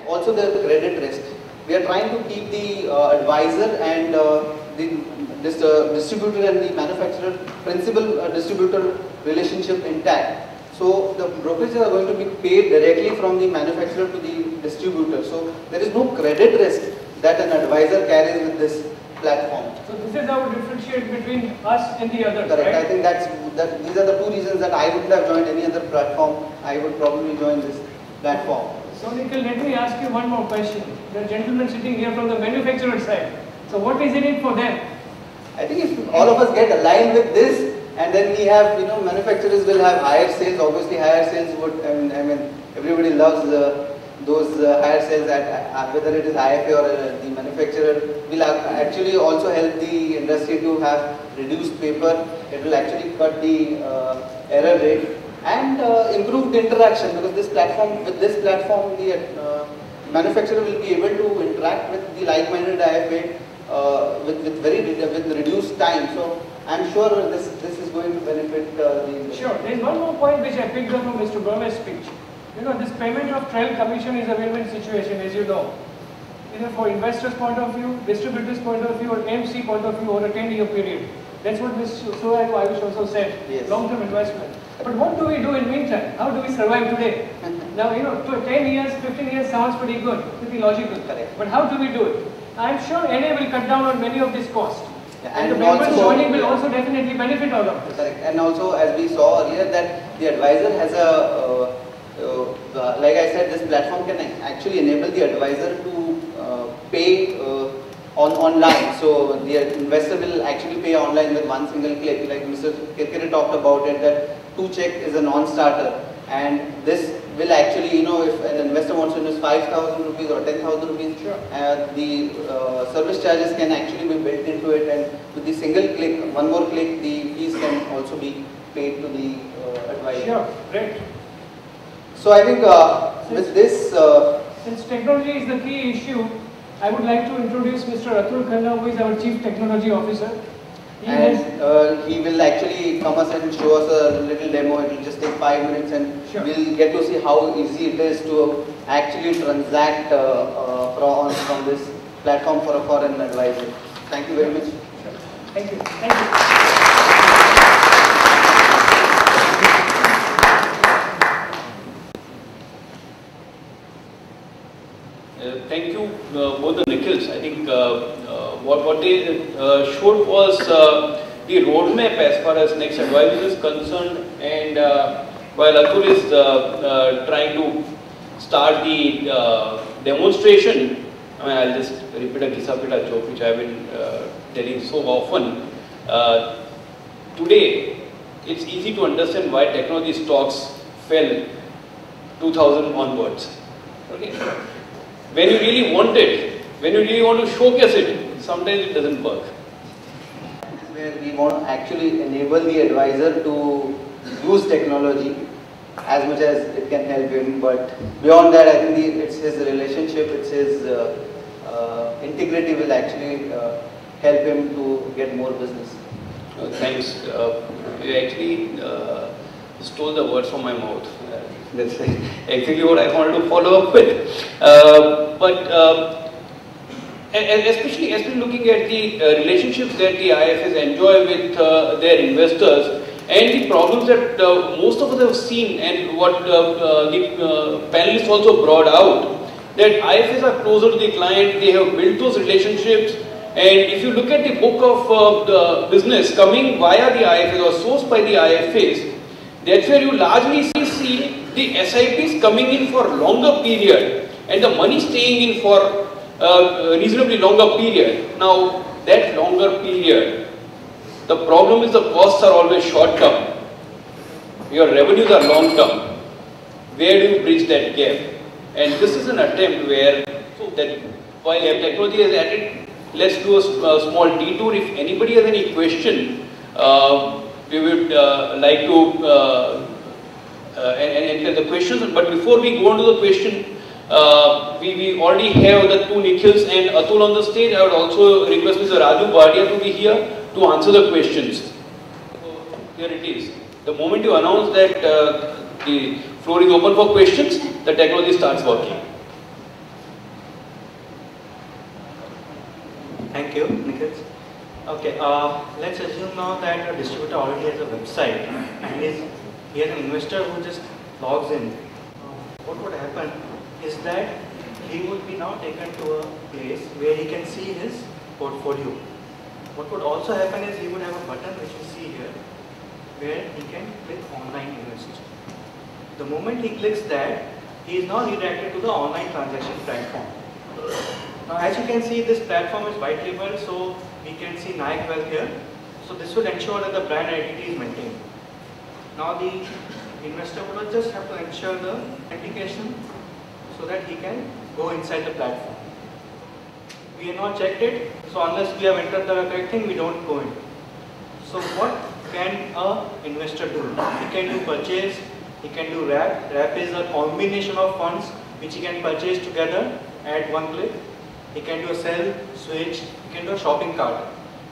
also the credit risk. We are trying to keep the advisor and this distributor and the manufacturer, principal distributor relationship intact. So the brokerages are going to be paid directly from the manufacturer to the distributor. So there is no credit risk that an advisor carries with this platform. So this is how we differentiate between us and the others. Correct. Right? I think these are the two reasons that I wouldn't have joined any other platform. I would probably join this platform. So Nikhil, let me ask you one more question. The gentleman sitting here from the manufacturer side. So what is in it for them? I think if all of us get aligned with this, and then we have, manufacturers will have higher sales. Obviously, higher sales would, I mean, everybody loves those higher sales, whether it is IFA or the manufacturer, will actually also help the industry to have reduced paper. It will actually cut the error rate and improve the interaction, because with this platform, the manufacturer will be able to interact with the like-minded IFA with reduced time. So I'm sure this is going to benefit the industry. Sure. There is one more point which I picked up from Mr. Burma's speech. This payment of trail commission is a win-win situation, as you know. Either for investors' point of view, distributors' point of view, or MC point of view over a 10-year period. That's what Mr. Ayush also said. Yes. Long-term investment. But what do we do in meantime? How do we survive today? Now, 10 years, 15 years sounds pretty good, pretty logical. Correct. But how do we do it? I'm sure NA will cut down on many of these costs. Yeah, and the members joining will also definitely benefit out of this. Correct. And also, as we saw earlier, that the advisor has like I said, this platform can actually enable the advisor to pay online. So the investor will actually pay online with one single click. Like Mr. Kirkere talked about it, that 2-check is a non-starter. And this will actually, if an investor wants to invest 5,000 rupees or 10,000 rupees, sure, the service charges can actually be built into it, and with the single click, one more click, the fees can also be paid to the advisor. Sure, great. So I think with this... since technology is the key issue, I would like to introduce Mr. Atul Khanna, who is our Chief Technology Officer. He will actually come us and show us a little demo. It will just take 5 minutes, and sure, we'll get to see how easy it is to actually transact from this platform for a foreign advisor. Thank you very much. Sure. Thank you. Thank you. Thank you, both the Nikhils. I think what they showed was the roadmap as far as NextAdvisors is concerned, and while Atul is trying to start the demonstration, I'll just repeat a Kisapita joke which I've been telling so often. Today, it's easy to understand why technology stocks fell 2000 onwards. Okay? When you really want it, when you really want to showcase it, sometimes it doesn't work. Where we want to actually enable the advisor to use technology as much as it can help him, but beyond that, I think it's his relationship, it's his integrity will actually help him to get more business. Thanks. You actually stole the words from my mouth. That's exactly what I wanted to follow up with. And especially looking at the relationships that the IFAs enjoy with their investors, and the problems that most of us have seen, and what the panelists also brought out, that IFAs are closer to the client, they have built those relationships, and if you look at the book of the business coming via the IFAs or sourced by the IFAs, that's where you largely see the SIPs coming in for longer period and the money staying in for reasonably longer period. Now, that longer period, the problem is the costs are always short term. Your revenues are long term. Where do you bridge that gap? And this is an attempt where, that while technology has added, let's do a small detour. If anybody has any question, we would like to enter the questions. But before we go on to the question, we already have the two Nikhils and Atul on the stage. I would also request Mr. Raju Bhatia to be here to answer the questions. So here it is. The moment you announce that the floor is open for questions, the technology starts working. Thank you, Nikhil. Okay, let's assume now that a distributor already has a website and he has an investor who just logs in. What would happen is that he would be now taken to a place where he can see his portfolio. What would also happen is he would have a button which you see here where he can click online invest. The moment he clicks that, he is now redirected to the online transaction platform. Now as you can see, this platform is white labeled, so we can see Nike Wealth here. So this will ensure that the brand identity is maintained. Now the investor would just have to ensure the authentication so that he can go inside the platform. We have not checked it, so unless we have entered the correct thing, we don't go in. So what can an investor do? He can do purchase, he can do wrap. Wrap is a combination of funds which he can purchase together at one click. He can do a sell, switch, he can do a shopping cart.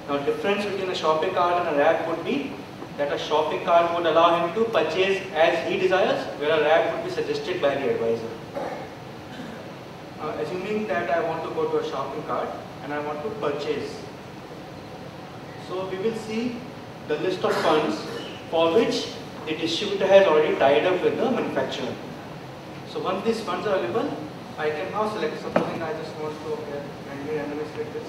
Now difference between a shopping cart and a wrap would be that a shopping cart would allow him to purchase as he desires, where a wrap would be suggested by the advisor. Assuming that I want to go to a shopping cart and I want to purchase. So we will see the list of funds for which the distributor has already tied up with the manufacturer. So once these funds are available, I can now select. Supposing I just want to randomly select this.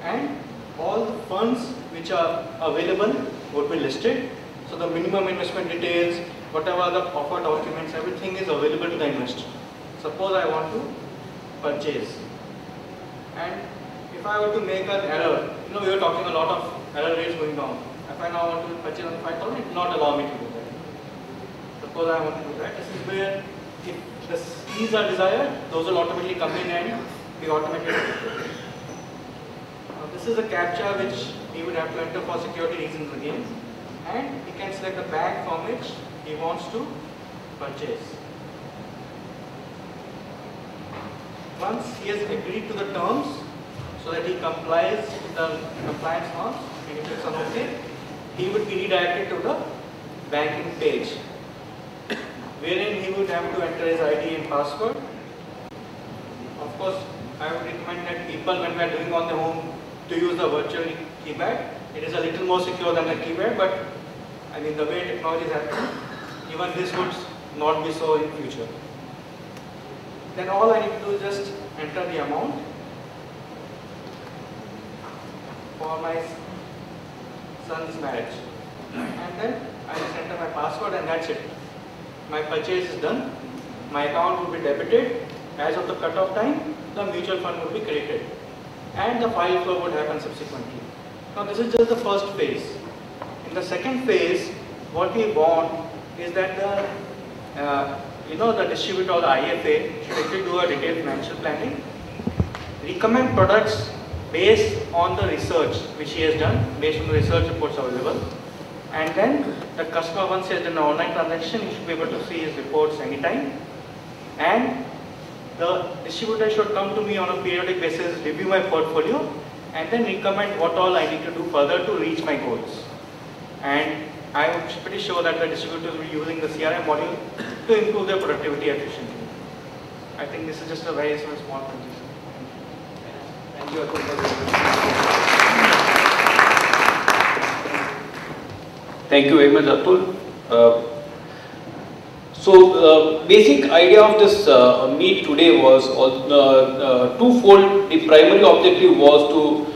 And all the funds which are available would be listed. So the minimum investment details, whatever the offer documents, everything is available to the investor. Suppose I want to purchase, and if I were to make an error, we were talking a lot of error rates going down. If I now want to purchase on 5,000, it will not allow me to do that. Suppose I want to do that. This is where if the keys are desired, those will automatically come in and be automated. This is a captcha which he would have to enter for security reasons again, and he can select the bank from which he wants to purchase. Once he has agreed to the terms so that he complies with the compliance norms and he clicks on OK, he would be redirected to the banking page, wherein he would have to enter his ID and password. Of course, I would recommend that people, when we are doing on the home, to use the virtual keypad. It is a little more secure than the keypad, but I mean the way technology is happening, even this would not be so in future. Then all I need to do is just enter the amount for my son's marriage, and then I just enter my password, and that's it. My purchase is done. My account will be debited. As of the cutoff time, the mutual fund will be created, and the file flow would happen subsequently. Now this is just the first phase. In the second phase, what we want is that the distributor or the IFA should actually do a detailed financial planning, recommend products based on the research which he has done, based on the research reports available, and then the customer, once he has done an online transaction, he should be able to see his reports anytime, and the distributor should come to me on a periodic basis, review my portfolio, and then recommend what all I need to do further to reach my goals. And I am pretty sure that the distributors will be using the CRM module to improve their productivity efficiently. I think this is just a very small transition. Thank you. Thank you very much, Atul. So, basic idea of this meet today was twofold. The primary objective was to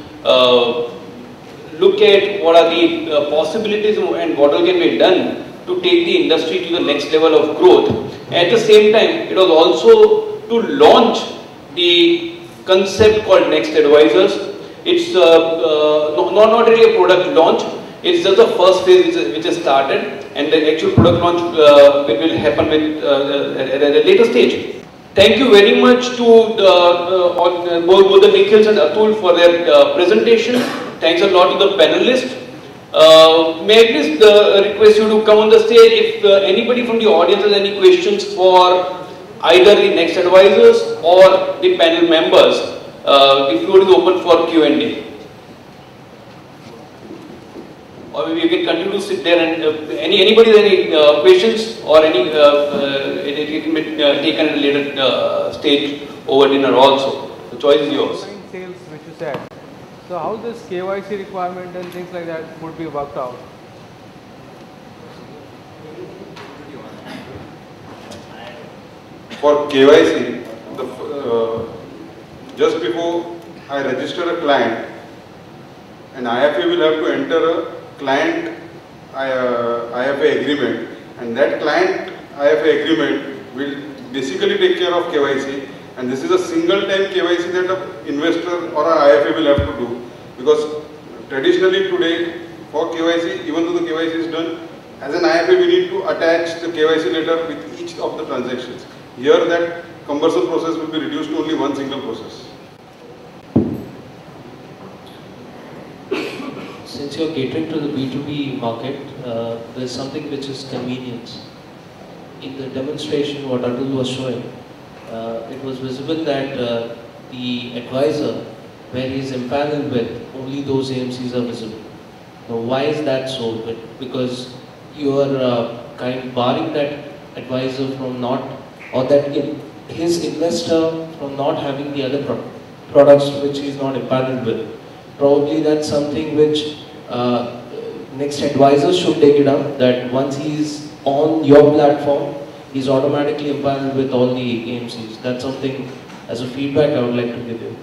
look at what are the possibilities and what all can be done to take the industry to the next level of growth. At the same time, it was also to launch the concept called NextAdvisors. It's not really a product launch. It's just the first phase which is started, and the actual product launch will happen at a later stage. Thank you very much to both the Nikhils and Atul for their presentation. Thanks a lot to the panelists. May I please request you to come on the stage if anybody from the audience has any questions for either the NextAdvisors or the panel members. The floor is open for Q&A. Or maybe you can continue to sit there and anybody has any questions or any it can be taken at a later stage over dinner also. The choice is yours. said. So how this KYC requirement and things like that would be worked out? For KYC, just before I register a client, an IFA will have to enter a client IFA agreement, and that client IFA agreement will basically take care of KYC, and this is a single time KYC that an investor or an IFA will have to do, because traditionally today for KYC, even though the KYC is done, as an IFA we need to attach the KYC letter with each of the transactions. Here that cumbersome process will be reduced to only one single process. Since you're catering to the B2B market, there's something which is convenience. In the demonstration what Atul was showing, it was visible that the advisor where he is empaneled with, only those AMCs are visible. Now why is that so? Because you are kind of barring that advisor from not, or that his investor from not having the other products which he is not empaneled with. Probably that's something which NextAdvisors should take it up, that once he is on your platform, he's automatically empaneled with all the AMCs. That's something as a feedback I would like to give you.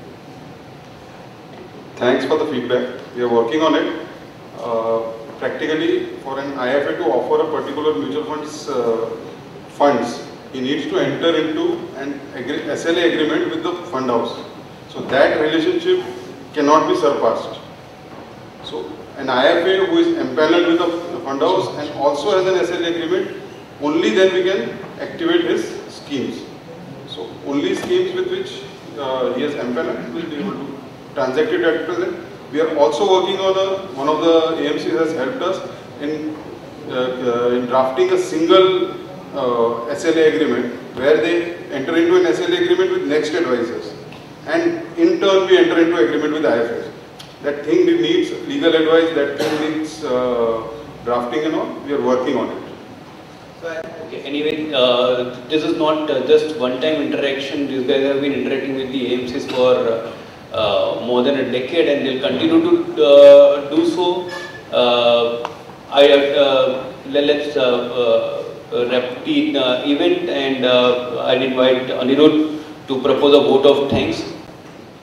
Thanks for the feedback. We are working on it. Practically, for an IFA to offer a particular mutual funds, he needs to enter into an SLA agreement with the fund house. So that relationship cannot be surpassed. So an IFA who is empaneled with the fund house and also has an SLA agreement, only then we can activate his schemes. So only schemes with which he has empaneled will be able to transact it at present. We are also working on one of the AMCs has helped us in drafting a single SLA agreement where they enter into an SLA agreement with NextAdvisors, and in turn we enter into agreement with IFAs. That thing needs legal advice, that thing needs drafting and all. We are working on it. Okay, anyway, this is not just one-time interaction. These guys have been interacting with the AMCs for more than a decade, and they'll continue to do so. Let's wrap the event, and I'd invite Anirudh to propose a vote of thanks.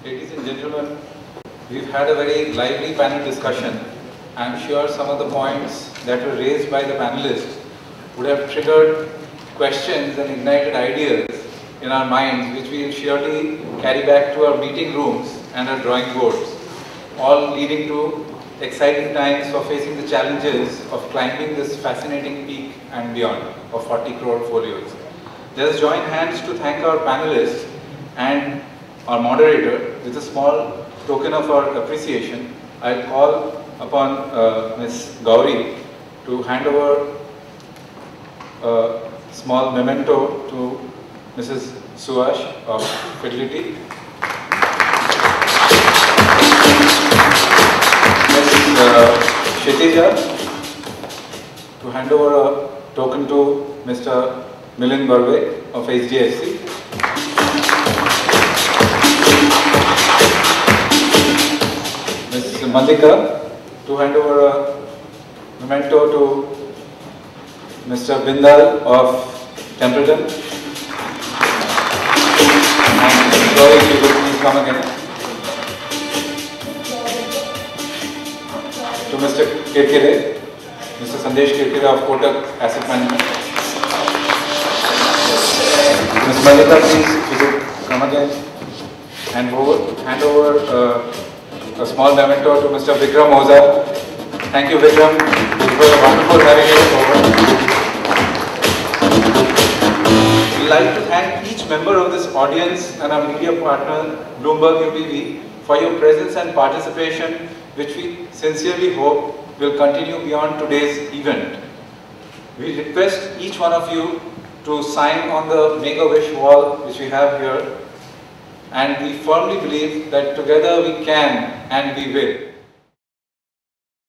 Ladies and gentlemen, we've had a very lively panel discussion. I'm sure some of the points that were raised by the panelists would have triggered questions and ignited ideas in our minds, which we will surely carry back to our meeting rooms and our drawing boards, all leading to exciting times for facing the challenges of climbing this fascinating peak and beyond of 40 crore folios. Let us join hands to thank our panelists and our moderator with a small token of our appreciation. I'll call upon Ms. Gauri to hand over a small memento to Mrs. Suash of Fidelity. Ms. Kshitija to hand over a token to Mr. Milind Barve of HDFC. Ms. Mallika to hand over a memento to Mr. Bindal of Templeton. And sorry if you could please come again. To Mr. Kirkire, Mr. Sandesh Kirkire of Kotak Asset Management. Ms. Mallika, please, if you could come again and hand over a small memento to Mr. Vikram Oza. Thank you, Vikram. It was wonderful having you over. We'd like to thank each member of this audience and our media partner, Bloomberg UPV, for your presence and participation, which we sincerely hope will continue beyond today's event. We request each one of you to sign on the Make-A-Wish wall which we have here, and we firmly believe that together we can and we will.